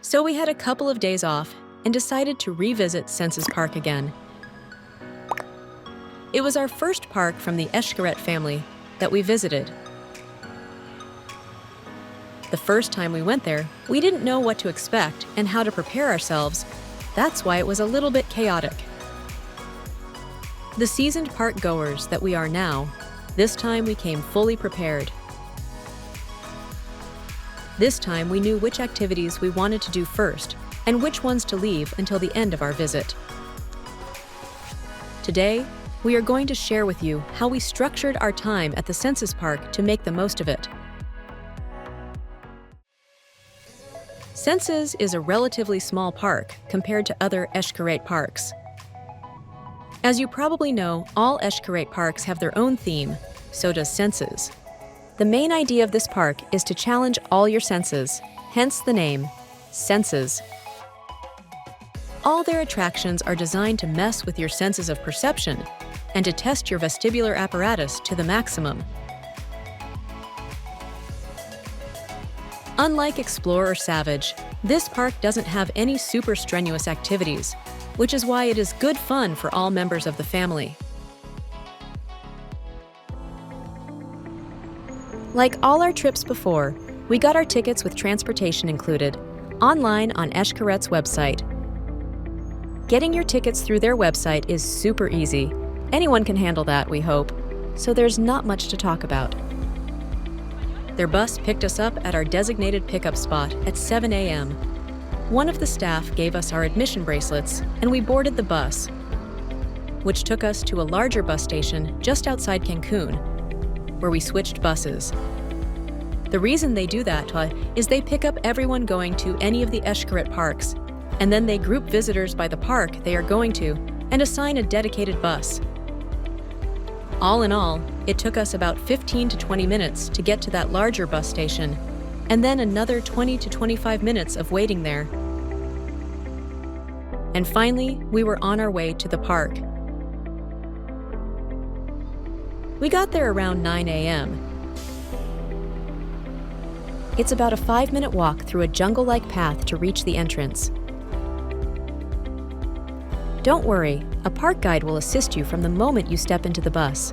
So we had a couple of days off and decided to revisit Xenses Park again. It was our first park from the Xcaret family that we visited. The first time we went there, we didn't know what to expect and how to prepare ourselves. That's why it was a little bit chaotic. The seasoned park goers that we are now, this time we came fully prepared. This time we knew which activities we wanted to do first and which ones to leave until the end of our visit. Today, we are going to share with you how we structured our time at the Xenses Park to make the most of it. Xenses is a relatively small park compared to other Xcaret parks. As you probably know, all Xcaret parks have their own theme, so does Xenses. The main idea of this park is to challenge all your senses, hence the name, Xenses. All their attractions are designed to mess with your senses of perception and to test your vestibular apparatus to the maximum. Unlike Explore or Savage, this park doesn't have any super strenuous activities, which is why it is good fun for all members of the family. Like all our trips before, we got our tickets with transportation included, online on Xcaret's website. Getting your tickets through their website is super easy. Anyone can handle that, we hope, so there's not much to talk about. Their bus picked us up at our designated pickup spot at 7 a.m. One of the staff gave us our admission bracelets, and we boarded the bus, which took us to a larger bus station just outside Cancun, where we switched buses. The reason they do that is they pick up everyone going to any of the Xcaret parks, and then they group visitors by the park they are going to and assign a dedicated bus. All in all, it took us about 15 to 20 minutes to get to that larger bus station, and then another 20 to 25 minutes of waiting there. And finally, we were on our way to the park. We got there around 9 a.m. It's about a 5-minute walk through a jungle-like path to reach the entrance. Don't worry, a park guide will assist you from the moment you step into the bus.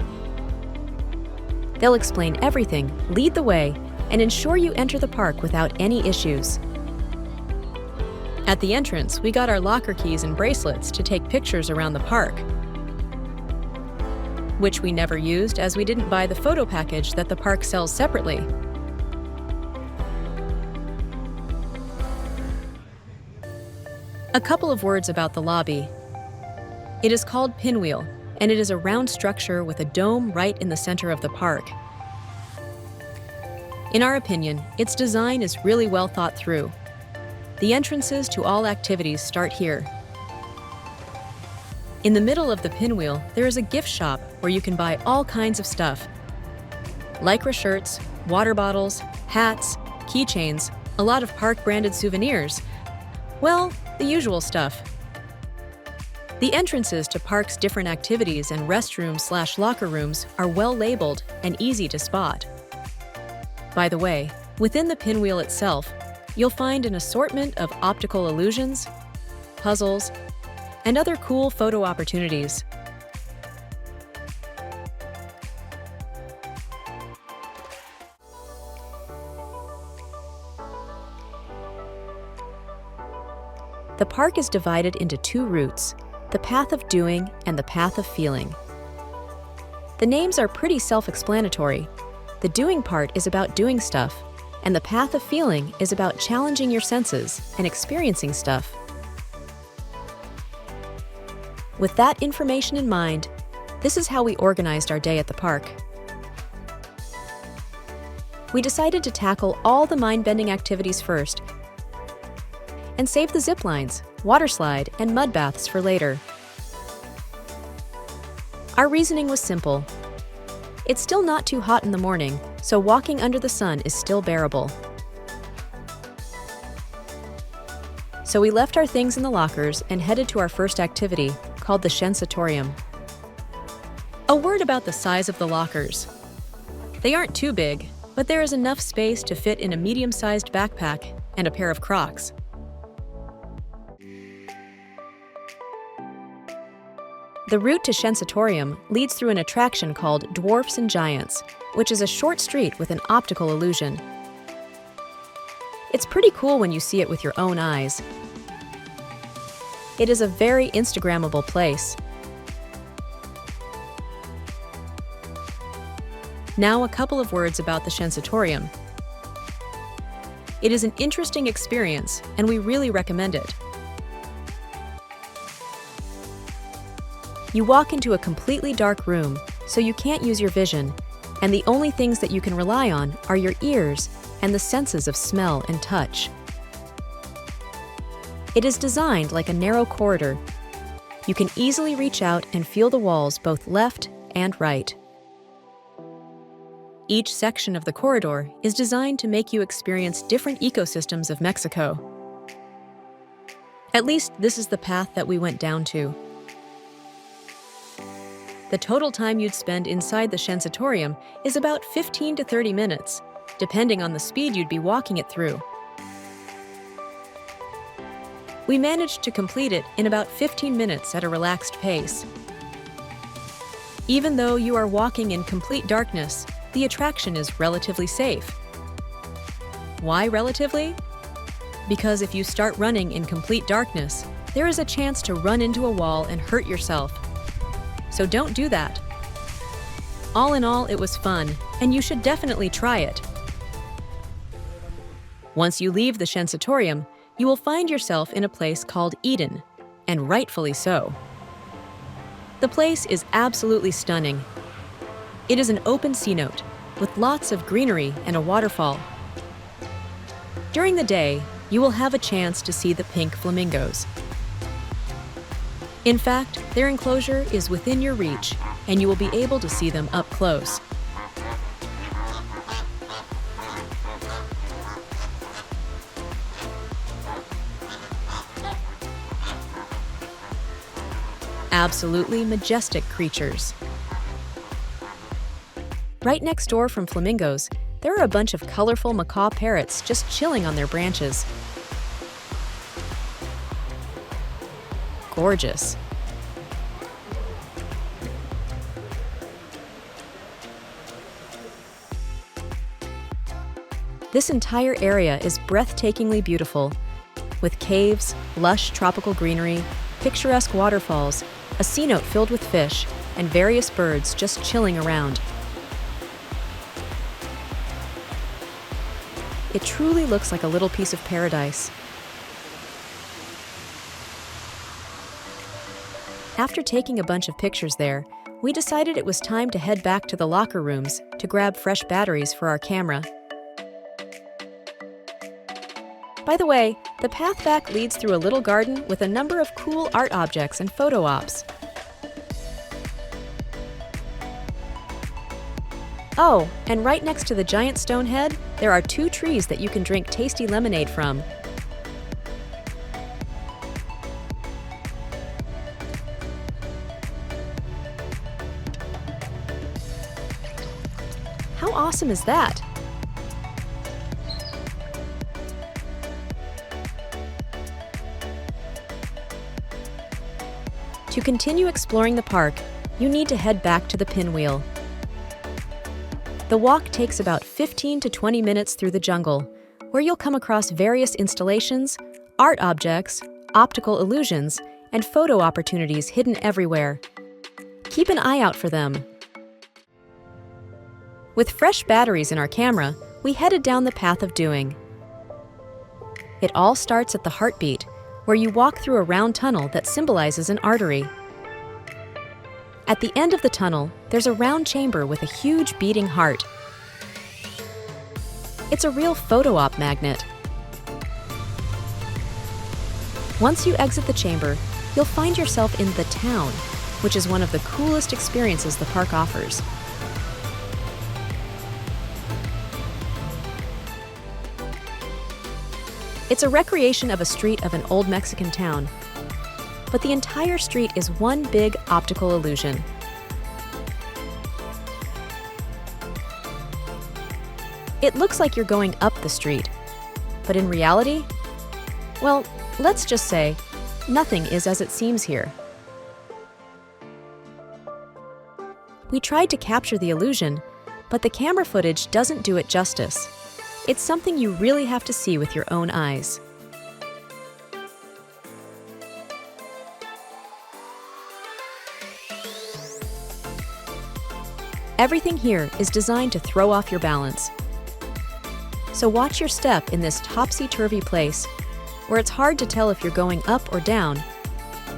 They'll explain everything, lead the way, and ensure you enter the park without any issues. At the entrance, we got our locker keys and bracelets to take pictures around the park, which we never used as we didn't buy the photo package that the park sells separately. A couple of words about the lobby. It is called Pinwheel, and it is a round structure with a dome right in the center of the park. In our opinion, its design is really well thought through. The entrances to all activities start here. In the middle of the Pinwheel, there is a gift shop where you can buy all kinds of stuff. Lycra shirts, water bottles, hats, keychains, a lot of park-branded souvenirs. Well, the usual stuff. The entrances to park's different activities and restrooms/locker rooms are well labeled and easy to spot. By the way, within the Pinwheel itself, you'll find an assortment of optical illusions, puzzles, and other cool photo opportunities. The park is divided into two routes, the path of doing and the path of feeling. The names are pretty self-explanatory. The doing part is about doing stuff, and the path of feeling is about challenging your senses and experiencing stuff. With that information in mind, this is how we organized our day at the park. We decided to tackle all the mind-bending activities first and save the zip lines, waterslide, and mud baths for later. Our reasoning was simple. It's still not too hot in the morning, so walking under the sun is still bearable. So we left our things in the lockers and headed to our first activity, called the Xensatorium. A word about the size of the lockers. They aren't too big, but there is enough space to fit in a medium-sized backpack and a pair of Crocs. The route to Xensatorium leads through an attraction called Dwarfs and Giants, which is a short street with an optical illusion. It's pretty cool when you see it with your own eyes. It is a very Instagrammable place. Now a couple of words about the Xensatorium. It is an interesting experience, and we really recommend it. You walk into a completely dark room, so you can't use your vision, and the only things that you can rely on are your ears and the senses of smell and touch. It is designed like a narrow corridor. You can easily reach out and feel the walls both left and right. Each section of the corridor is designed to make you experience different ecosystems of Mexico. At least this is the path that we went down to. The total time you'd spend inside the Xensatorium is about 15 to 30 minutes, depending on the speed you'd be walking it through. We managed to complete it in about 15 minutes at a relaxed pace. Even though you are walking in complete darkness, the attraction is relatively safe. Why relatively? Because if you start running in complete darkness, there is a chance to run into a wall and hurt yourself. So don't do that. All in all, it was fun, and you should definitely try it. Once you leave the Xensatorium, you will find yourself in a place called Eden, and rightfully so. The place is absolutely stunning. It is an open cenote, with lots of greenery and a waterfall. During the day, you will have a chance to see the pink flamingos. In fact, their enclosure is within your reach, and you will be able to see them up close. Absolutely majestic creatures. Right next door from flamingos, there are a bunch of colorful macaw parrots just chilling on their branches. Gorgeous. This entire area is breathtakingly beautiful, with caves, lush tropical greenery, picturesque waterfalls, a cenote filled with fish, and various birds just chilling around. It truly looks like a little piece of paradise. After taking a bunch of pictures there, we decided it was time to head back to the locker rooms to grab fresh batteries for our camera. By the way, the path back leads through a little garden with a number of cool art objects and photo ops. Oh, and right next to the giant stone head, there are 2 trees that you can drink tasty lemonade from. How awesome is that? To continue exploring the park, you need to head back to the Pinwheel. The walk takes about 15 to 20 minutes through the jungle, where you'll come across various installations, art objects, optical illusions, and photo opportunities hidden everywhere. Keep an eye out for them. With fresh batteries in our camera, we headed down the path of doing. It all starts at the heartbeat, where you walk through a round tunnel that symbolizes an artery. At the end of the tunnel, there's a round chamber with a huge beating heart. It's a real photo op magnet. Once you exit the chamber, you'll find yourself in the town, which is one of the coolest experiences the park offers. It's a recreation of a street of an old Mexican town, but the entire street is one big optical illusion. It looks like you're going up the street, but in reality, well, let's just say, nothing is as it seems here. We tried to capture the illusion, but the camera footage doesn't do it justice. It's something you really have to see with your own eyes. Everything here is designed to throw off your balance. So watch your step in this topsy-turvy place, where it's hard to tell if you're going up or down,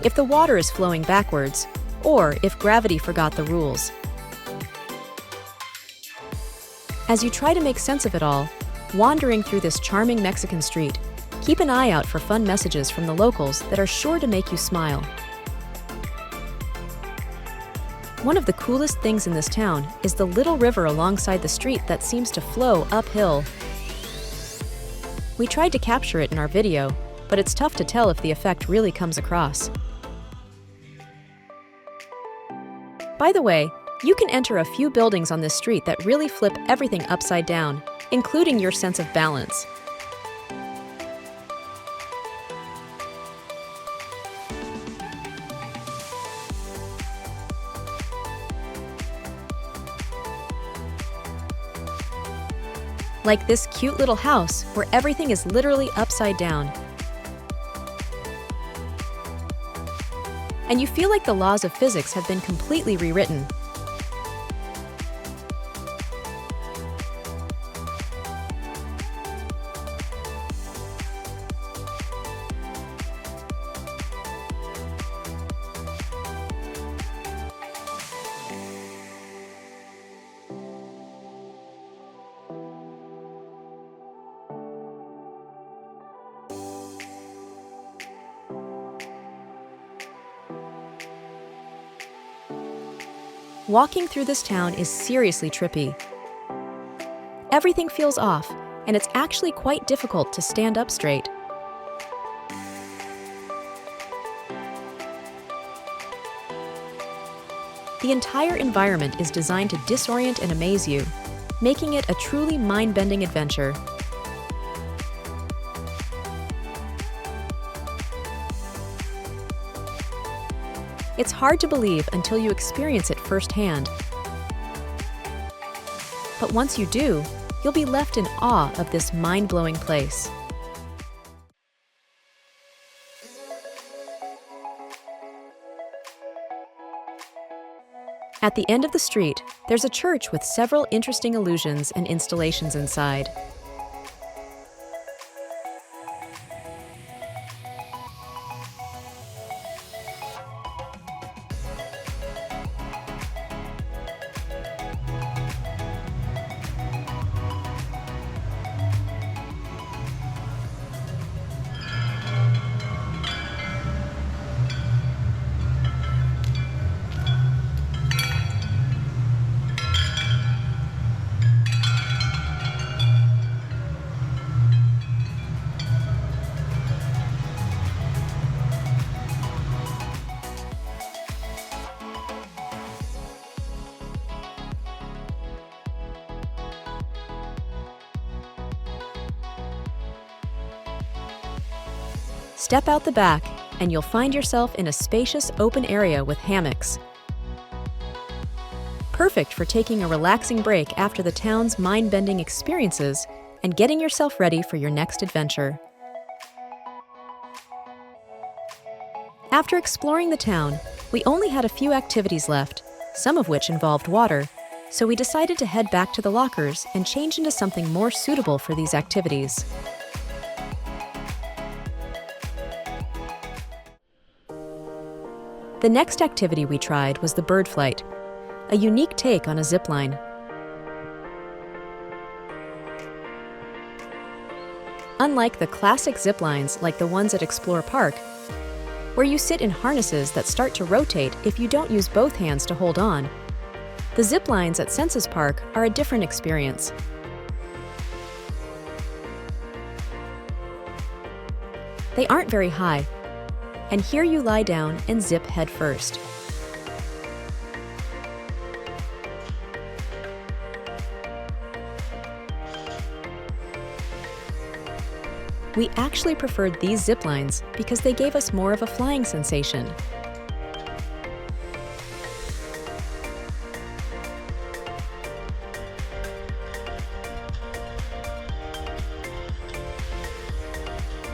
if the water is flowing backwards, or if gravity forgot the rules. As you try to make sense of it all, wandering through this charming Mexican street, keep an eye out for fun messages from the locals that are sure to make you smile. One of the coolest things in this town is the little river alongside the street that seems to flow uphill. We tried to capture it in our video, but it's tough to tell if the effect really comes across. By the way, you can enter a few buildings on this street that really flip everything upside down, including your sense of balance. Like this cute little house where everything is literally upside down. And you feel like the laws of physics have been completely rewritten. Walking through this town is seriously trippy. Everything feels off, and it's actually quite difficult to stand up straight. The entire environment is designed to disorient and amaze you, making it a truly mind-bending adventure. It's hard to believe until you experience it firsthand. But once you do, you'll be left in awe of this mind-blowing place. At the end of the street, there's a church with several interesting illusions and installations inside. Step out the back, and you'll find yourself in a spacious open area with hammocks. Perfect for taking a relaxing break after the town's mind-bending experiences and getting yourself ready for your next adventure. After exploring the town, we only had a few activities left, some of which involved water, so we decided to head back to the lockers and change into something more suitable for these activities. The next activity we tried was the bird flight, a unique take on a zipline. Unlike the classic ziplines like the ones at Explore Park, where you sit in harnesses that start to rotate if you don't use both hands to hold on, the ziplines at Xenses Park are a different experience. They aren't very high, and here you lie down and zip head first. We actually preferred these zip lines because they gave us more of a flying sensation.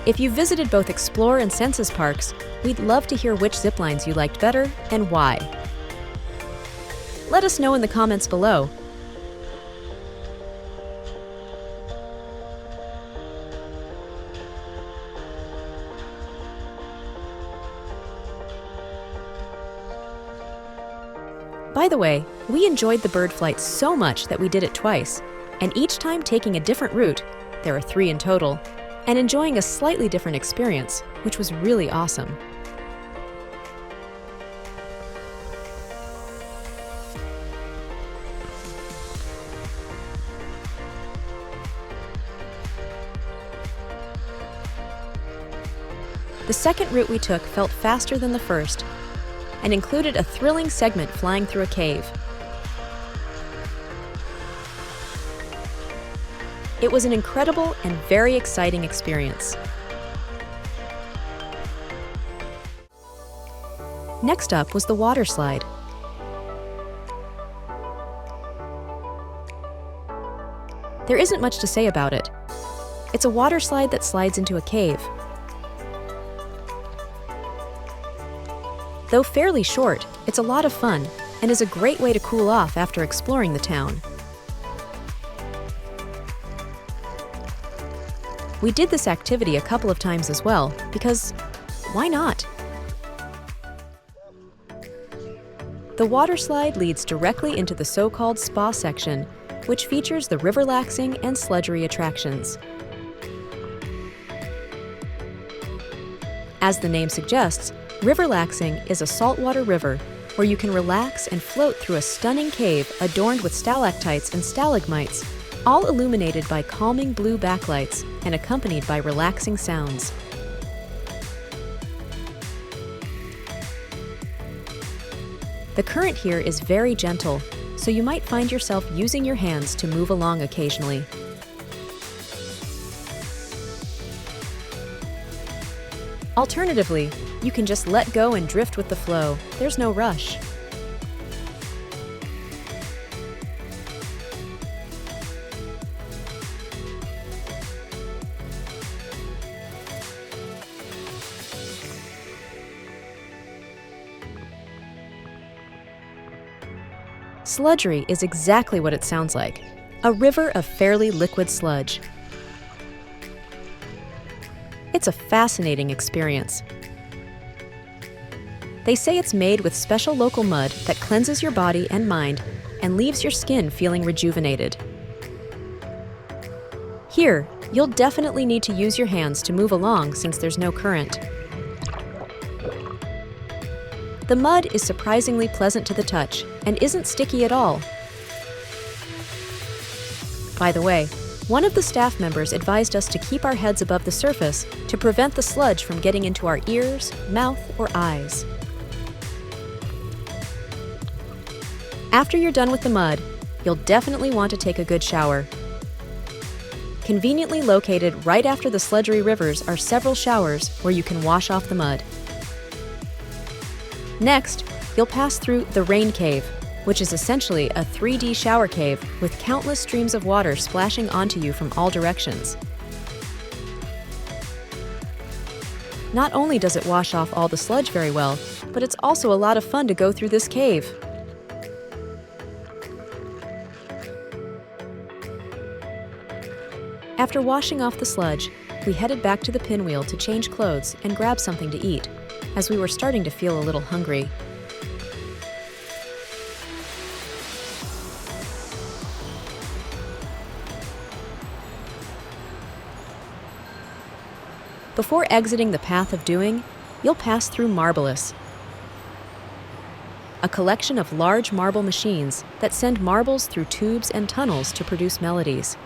If you visited both Explore and Xenses Parks, we'd love to hear which zip lines you liked better and why. Let us know in the comments below. By the way, we enjoyed the bird flight so much that we did it twice, and each time taking a different route, there are 3 in total, and enjoying a slightly different experience, which was really awesome. The second route we took felt faster than the first, and included a thrilling segment flying through a cave. It was an incredible and very exciting experience. Next up was the Waterslide. There isn't much to say about it. It's a water slide that slides into a cave. Though fairly short, it's a lot of fun and is a great way to cool off after exploring the town. We did this activity a couple of times as well, because why not? The water slide leads directly into the so-called spa section, which features the Riverlaxing and Sludgerie attractions. As the name suggests, Riverlaxing is a saltwater river where you can relax and float through a stunning cave adorned with stalactites and stalagmites, all illuminated by calming blue backlights and accompanied by relaxing sounds. The current here is very gentle, so you might find yourself using your hands to move along occasionally. Alternatively, you can just let go and drift with the flow. There's no rush. Sludgerie is exactly what it sounds like, a river of fairly liquid sludge. It's a fascinating experience. They say it's made with special local mud that cleanses your body and mind and leaves your skin feeling rejuvenated. Here, you'll definitely need to use your hands to move along since there's no current. The mud is surprisingly pleasant to the touch and isn't sticky at all. By the way, one of the staff members advised us to keep our heads above the surface to prevent the sludge from getting into our ears, mouth, or eyes. After you're done with the mud, you'll definitely want to take a good shower. Conveniently located right after the Sludgerie rivers are several showers where you can wash off the mud. Next, you'll pass through the Rain Cave, which is essentially a 3D shower cave with countless streams of water splashing onto you from all directions. Not only does it wash off all the sludge very well, but it's also a lot of fun to go through this cave. After washing off the sludge, we headed back to the Pinwheel to change clothes and grab something to eat, as we were starting to feel a little hungry. Before exiting the Path of Doing, you'll pass through Marblelous, a collection of large marble machines that send marbles through tubes and tunnels to produce melodies.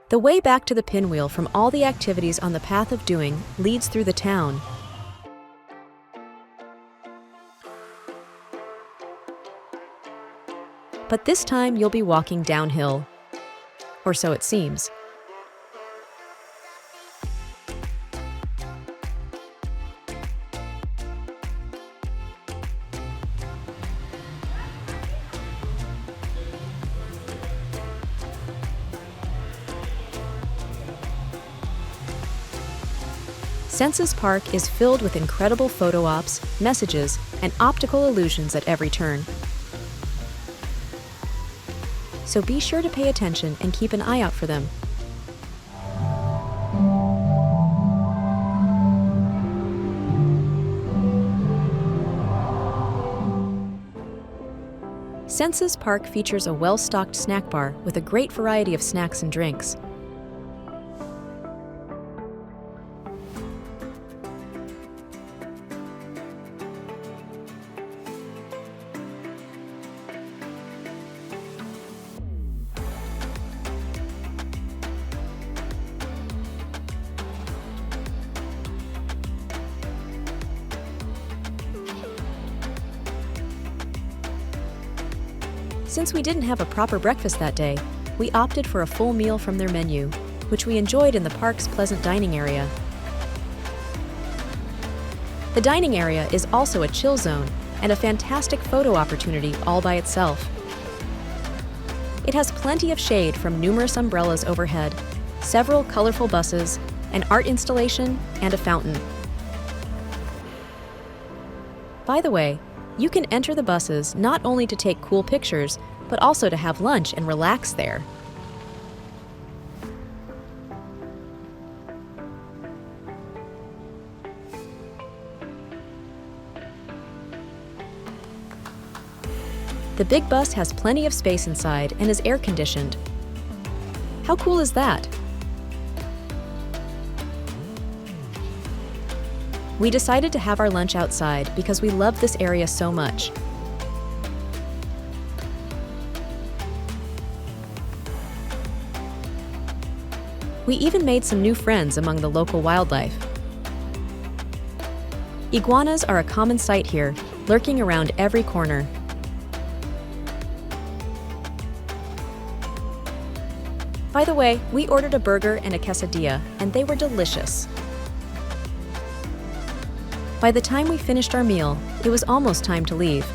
The way back to the Pinwheel from all the activities on the Path of Doing leads through the town. but this time you'll be walking downhill. Or so it seems. Xenses Park is filled with incredible photo ops, messages, and optical illusions at every turn. So be sure to pay attention and keep an eye out for them. Xenses Park features a well-stocked snack bar with a great variety of snacks and drinks. Since we didn't have a proper breakfast that day, we opted for a full meal from their menu, which we enjoyed in the park's pleasant dining area. The dining area is also a chill zone and a fantastic photo opportunity all by itself. It has plenty of shade from numerous umbrellas overhead, several colorful buses, an art installation, and a fountain. By the way, you can enter the buses not only to take cool pictures, but also to have lunch and relax there. The big bus has plenty of space inside and is air-conditioned. How cool is that? We decided to have our lunch outside because we love this area so much. We even made some new friends among the local wildlife. Iguanas are a common sight here, lurking around every corner. By the way, we ordered a burger and a quesadilla, and they were delicious. By the time we finished our meal, it was almost time to leave.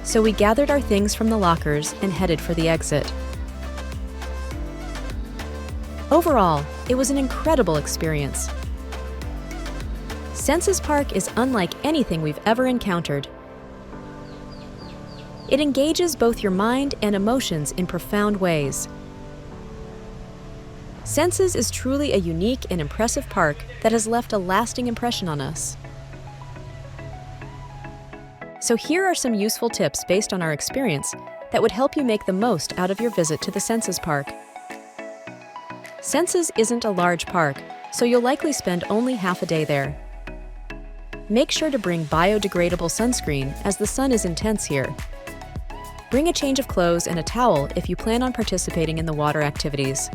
So we gathered our things from the lockers and headed for the exit. Overall, it was an incredible experience. Xenses Park is unlike anything we've ever encountered. It engages both your mind and emotions in profound ways. Xenses is truly a unique and impressive park that has left a lasting impression on us. So here are some useful tips based on our experience that would help you make the most out of your visit to the Xenses Park. Xenses isn't a large park, so you'll likely spend only half a day there. Make sure to bring biodegradable sunscreen as the sun is intense here. Bring a change of clothes and a towel if you plan on participating in the water activities.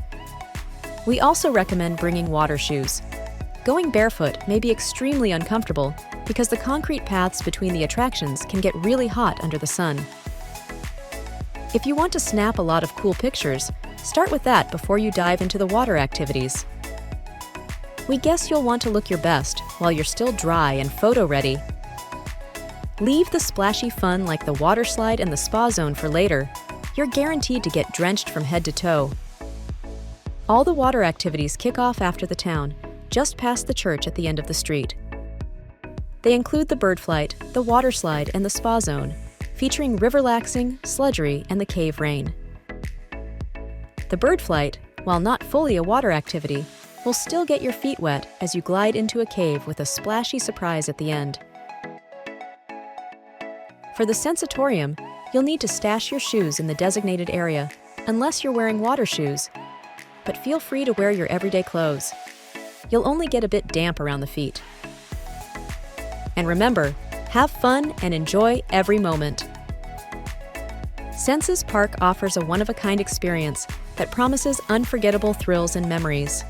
We also recommend bringing water shoes. Going barefoot may be extremely uncomfortable because the concrete paths between the attractions can get really hot under the sun. If you want to snap a lot of cool pictures, start with that before you dive into the water activities. We guess you'll want to look your best while you're still dry and photo-ready. Leave the splashy fun like the Waterslide and the spa zone for later. You're guaranteed to get drenched from head to toe. All the water activities kick off after the town, just past the church at the end of the street. They include the bird flight, the water slide, and the spa zone, featuring Riverlaxing, Sludgerie, and the cave rain. The bird flight, while not fully a water activity, will still get your feet wet as you glide into a cave with a splashy surprise at the end. For the Xensatorium, you'll need to stash your shoes in the designated area, unless you're wearing water shoes, but feel free to wear your everyday clothes. You'll only get a bit damp around the feet. And remember, have fun and enjoy every moment. Xenses Park offers a one-of-a-kind experience that promises unforgettable thrills and memories.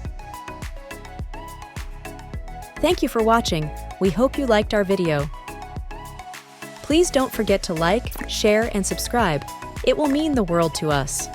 Thank you for watching. We hope you liked our video. Please don't forget to like, share, and subscribe, It will mean the world to us.